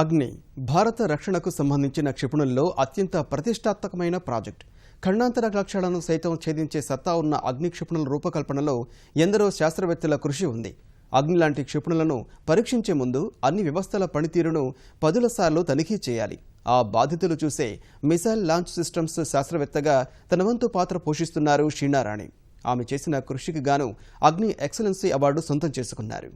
అగ్ని భారత రక్షణకు సంబంధించిన క్షిపణుల్లో అత్యంత ప్రతిష్టాత్మకమైన ప్రాజెక్ట్. ఖండాంతర లక్ష్యాలను సైతం ఛేదించే సత్తా ఉన్న అగ్ని క్షిపణుల రూపకల్పనలో ఎందరో శాస్త్రవేత్తల కృషి ఉంది. అగ్ని లాంటి క్షిపణులను పరీక్షించే ముందు అన్ని వ్యవస్థల పనితీరును పదుల సార్లు తనిఖీ చేయాలి. ఆ బాధితులు చూసే మిసైల్ లాంచ్ సిస్టమ్స్ శాస్త్రవేత్తగా తన వంతు పాత్ర పోషిస్తున్నారు షీనా రాణి. ఆమె చేసిన కృషికి గాను అగ్ని ఎక్సలెన్సీ అవార్డు సొంతం చేసుకున్నారు.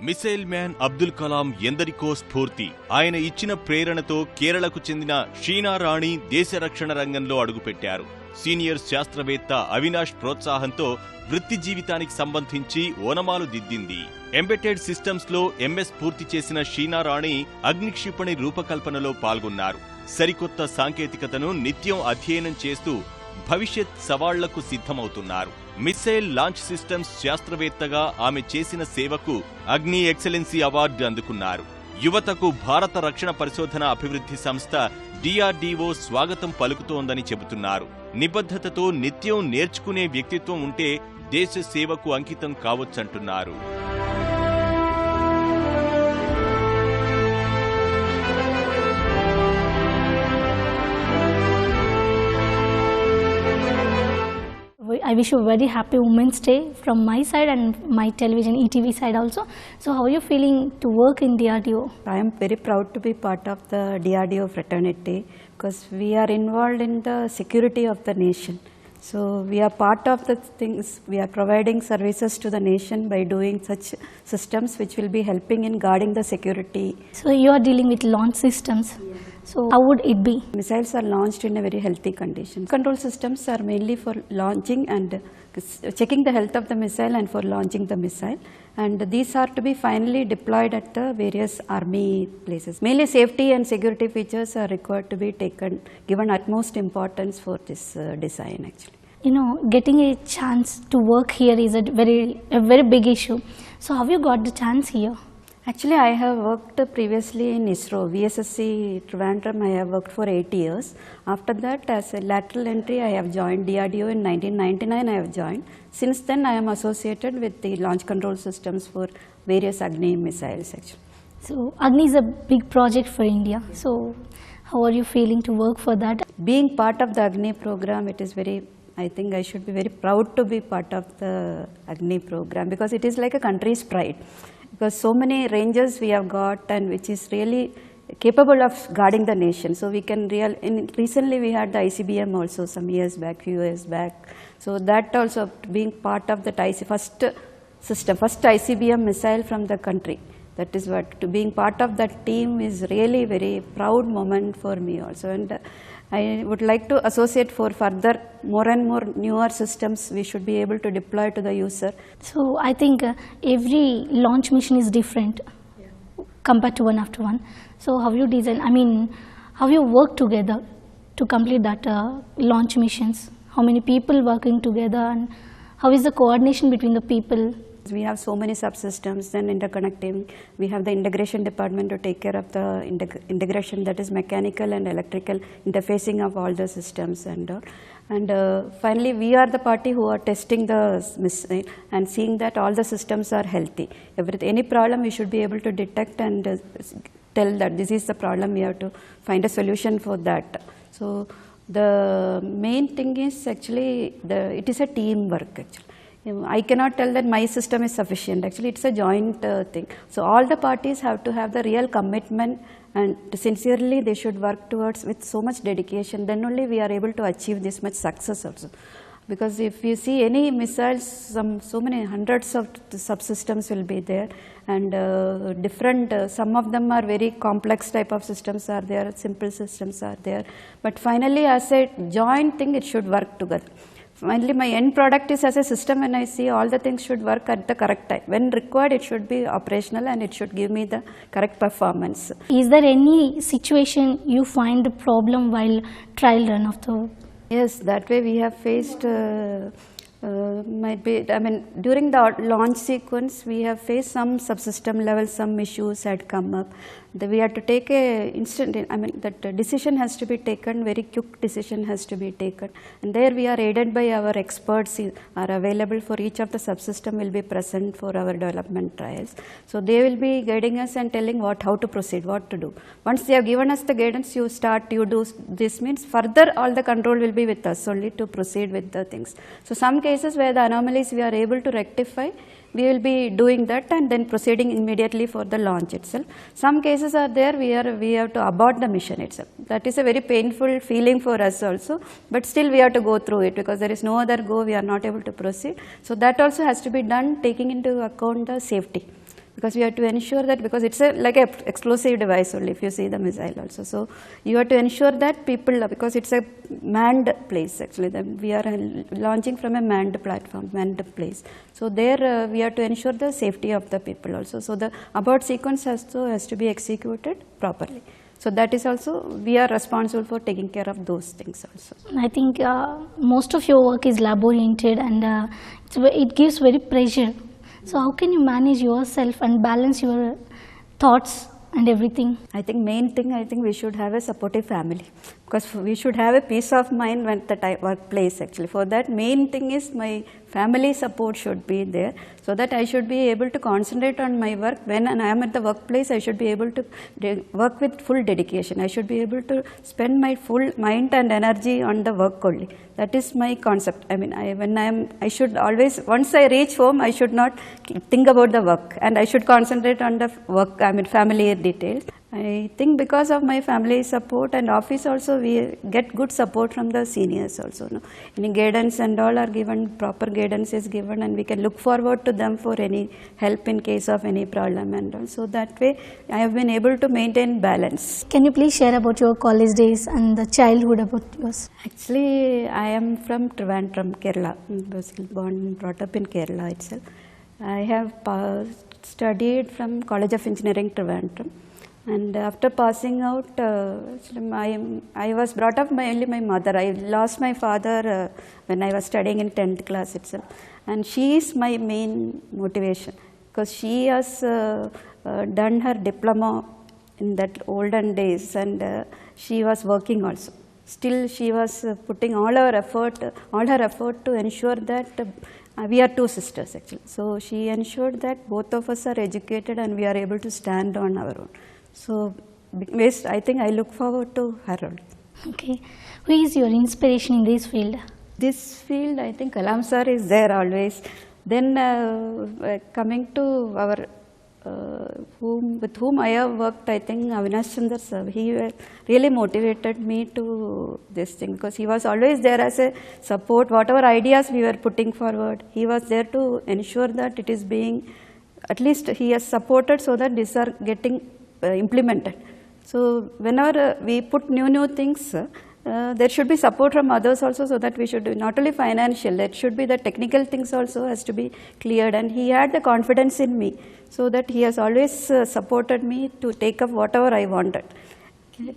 మిసైల్ మ్యాన్ అబ్దుల్ కలాం ఎందరికో స్ఫూర్తి. ఆయన ఇచ్చిన ప్రేరణతో కేరళకు చెందిన షీనా రాణి దేశ రక్షణ రంగంలో అడుగుపెట్టారు. సీనియర్ శాస్త్రవేత్త అవినాష్ ప్రోత్సాహంతో వృత్తి జీవితానికి సంబంధించి ఓనమాలు దిద్దింది. ఎంబెడెడ్ సిస్టమ్స్ లో ఎంఎస్ పూర్తి చేసిన షీనా రాణి అగ్నిక్షిపణి రూపకల్పనలో పాల్గొన్నారు. సరికొత్త సాంకేతికతను నిత్యం అధ్యయనం చేస్తూ భవిష్యత్ సవాళ్లకు సిద్ధమవుతున్నారు. మిసైల్ లాంచ్ సిస్టమ్స్ శాస్త్రవేత్తగా ఆమె చేసిన సేవకు అగ్ని ఎక్సలెన్సీ అవార్డు అందుకున్నారు. యువతకు భారత రక్షణ పరిశోధన అభివృద్ధి సంస్థ DRDO స్వాగతం పలుకుతోందని చెబుతున్నారు. నిబద్ధతతో నిత్యం నేర్చుకునే వ్యక్తిత్వం ఉంటే దేశ సేవకు అంకితం కావచ్చంటున్నారు. I wish you a very happy Women's Day from my side and my television ETV side also. So how are you feeling to work in DRDO? I am very proud to be part of the DRDO fraternity because we are involved in the security of the nation. So we are part of the things, we are providing services to the nation by doing such systems which will be helping in guarding the security. So you are dealing with launch systems. Yeah. So how would it be? Missiles are launched in a very healthy condition. Control systems are mainly for launching and checking the health of the missile and for launching the missile. And these are to be finally deployed at the various army places. Mainly safety and security features are required to be given utmost importance for this design actually. You know, getting a chance to work here is a very big issue. So how you got the chance here? Actually, I have worked previously in ISRO, VSSC Trivandrum. I have worked for 8 years. After that, as a lateral entry, I have joined DRDO in 1999. I have joined. Since then, I am associated with the launch control systems for various Agni missiles. Actually. So Agni is a big project for India. So how are you feeling to work for that? Being part of the Agni program, it is I think I should be very proud to be part of the Agni program because it is like a country's pride. Because so many ranges we have got and which is really capable of guarding the nation. So we can recently we had the ICBM also some years back, few years back. So that also being part of that first ICBM missile from the country. That is what being part of that team is really very proud moment for me also. And I would like to associate for further more and more newer systems we should be able to deploy to the user. So I think every launch mission is different compared to one after one. So how you design, how you work together to complete that launch missions? How many people working together and how is the coordination between the people? We have so many subsystems, then interconnecting. We have the integration department to take care of the integration, that is mechanical and electrical interfacing of all the systems and all. And finally, we are the party who are testing the missile and seeing that all the systems are healthy. Any problem we should be able to detect and tell that this is the problem, we have to find a solution for that. So the main thing is actually, it is a teamwork actually. I cannot tell that my system is sufficient. Actually, it's a joint thing. So all the parties have to have the real commitment and sincerely they should work towards with so much dedication. Then only we are able to achieve this much success also. Because if you see any missiles, so many hundreds of subsystems will be there and different, some of them are very complex type of systems are there, simple systems are there. But finally as a joint thing, it should work together. Finally, my end product is as a system and I see all the things should work at the correct time. When required, it should be operational and it should give me the correct performance. Is there any situation you find a problem while trial run of the? Yes, that way we have faced, during the launch sequence, we have faced some subsystem level, some issues had come up we have to take a instant, I mean that decision has to be taken, very quick decision has to be taken, and there we are aided by our experts are available for each of the subsystem will be present for our development trials. So they will be guiding us and telling how to proceed, what to do. Once they have given us the guidance, you do this means further all the control will be with us only to proceed with the things. So some cases where the anomalies we are able to rectify, we will be doing that and then proceeding immediately for the launch itself. Some cases are there we have to abort the mission itself. That is a very painful feeling for us also, but still we have to go through it because there is no other go, we are not able to proceed. So that also has to be done taking into account the safety, because we have to ensure that, because it's like a explosive device only if you see the missile also. So you have to ensure that people, because it's a manned place actually, we are launching from a manned platform, manned place. So there we have to ensure the safety of the people also. So the abort sequence has to be executed properly. So that is also, we are responsible for taking care of those things also. I think most of your work is lab oriented and it gives very pressure. So how can you manage yourself and balance your thoughts and everything? I think main thing, I think we should have a supportive family, because we should have a peace of mind when the workplace actually. For that, main thing is my family support should be there, so that I should be able to concentrate on my work. When I am at the workplace, I should be able to work with full dedication. I should be able to spend my full mind and energy on the work only. That is my concept. I mean, I should always, once I reach home, I should not think about the work and I should concentrate on the work, I mean family details. I think because of my family support and office also, we get good support from the seniors also. No? Any guidance and all are given, proper guidance is given, and we can look forward to them for any help in case of any problem and all. So that way I have been able to maintain balance. Can you please share about your college days and the childhood about yours? Actually, I am from Trivandrum, Kerala. I was born and brought up in Kerala itself. I have studied from College of Engineering, Trivandrum. And after passing out, I was brought up by only my mother. I lost my father when I was studying in 10th class itself. And she is my main motivation, because she has done her diploma in that olden days, and she was working also. Still she was putting all her effort to ensure that we are two sisters actually. So she ensured that both of us are educated and we are able to stand on our own. So I think I look forward to her role. Okay. Who is your inspiration in this field? This field, I think Kalam sir is there always. Then coming to our, with whom I have worked, I think Avinash Chandra sir, he really motivated me to this thing, because he was always there as a support. Whatever ideas we were putting forward, he was there to ensure that it is being, at least he has supported so that these are getting implemented. So whenever we put new things, there should be support from others also, so that we should do not only financial, it should be the technical things also has to be cleared, and he had the confidence in me, so that he has always supported me to take up whatever I wanted.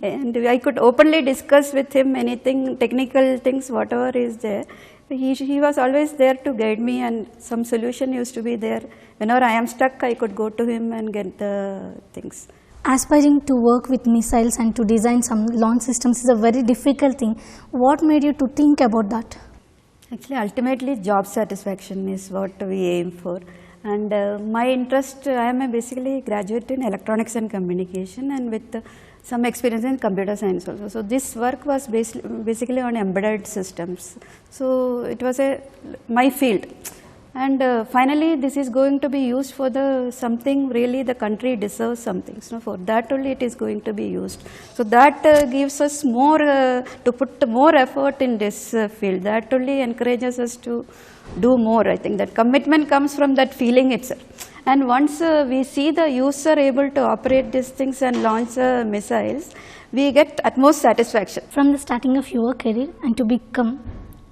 And I could openly discuss with him anything, technical things, whatever is there. He was always there to guide me, and some solution used to be there. Whenever I am stuck, I could go to him and get the things. Aspiring to work with missiles and to design some launch systems is a very difficult thing. What made you to think about that? Actually, ultimately job satisfaction is what we aim for. And my interest, I am basically graduate in electronics and communication, and with some experience in computer science also. So this work was basically on embedded systems. So it was my field. And finally, this is going to be used for something really the country deserves something. So for that only it is going to be used. So that gives us more to put more effort in this field. That only encourages us to do more. I think that commitment comes from that feeling itself. And once we see the user able to operate these things and launch missiles, we get utmost satisfaction. From the starting of your career and to become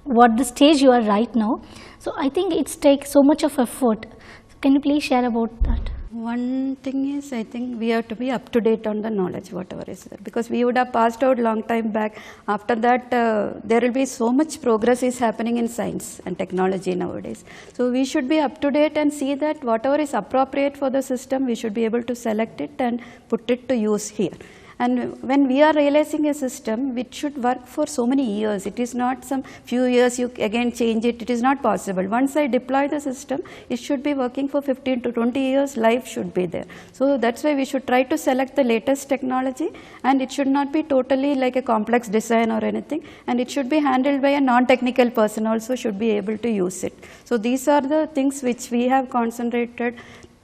what the stage you are right now, so I think it takes so much of effort. So can you please share about that? One thing is, I think we have to be up to date on the knowledge, whatever is there, because we would have passed out long time back. After that, there will be so much progress is happening in science and technology nowadays. So we should be up to date and see that whatever is appropriate for the system, we should be able to select it and put it to use here. And when we are realizing a system, which should work for so many years, it is not some few years you again change it, it is not possible. Once I deploy the system, it should be working for 15 to 20 years, life should be there. So that's why we should try to select the latest technology, and it should not be totally like a complex design or anything, and it should be handled by a non-technical person also should be able to use it. So these are the things which we have concentrated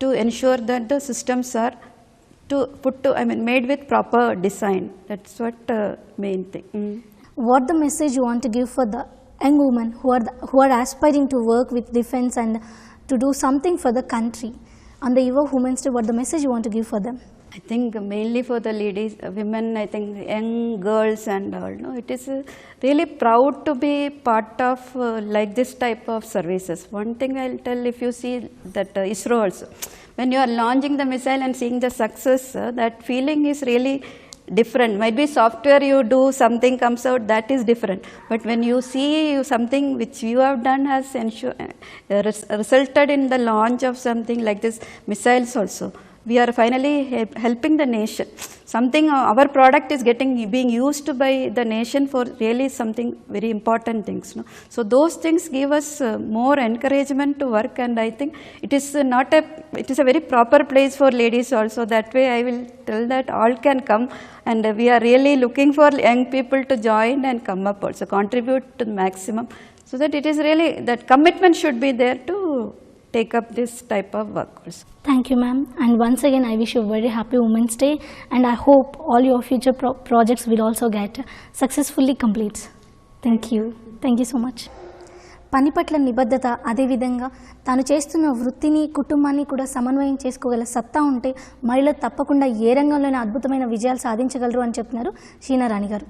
to ensure that the systems are made with proper design. That's what main thing. What the message you want to give for the young women who are aspiring to work with defense and to do something for the country on the eve of Women's Day? What the message you want to give for them? I think mainly for the ladies, women, I think young girls and all, no, it is really proud to be part of like this type of services. One thing I'll tell, if you see that ISRO also, when you are launching the missile and seeing the success, that feeling is really different. Might be software you do, something comes out, that is different. But when you see something which you have done has resulted in the launch of something like this missiles also, we are finally helping the nation. Something, our product is being used by the nation for really something very important things. No? So those things give us more encouragement to work, and I think it is it is a very proper place for ladies also. That way I will tell that all can come, and we are really looking for young people to join and come up also, contribute to the maximum, so that it is really, that commitment should be there to take up this type of work also. Thank you, ma'am. And once again, I wish you a very happy Women's Day, and I hope all your future projects will also get successfully complete. Thank you. Thank you so much. పని పట్ల నిబద్ధత, అదేవిధంగా తాను చేస్తున్న వృత్తిని, కుటుంబాన్ని కూడా సమన్వయం చేసుకోగల సత్తా ఉంటే మహిళలు తప్పకుండా ఏ రంగంలోనే అద్భుతమైన విజయాలు సాధించగలరు అని చెప్తున్నారు షీనా రాణి గారు.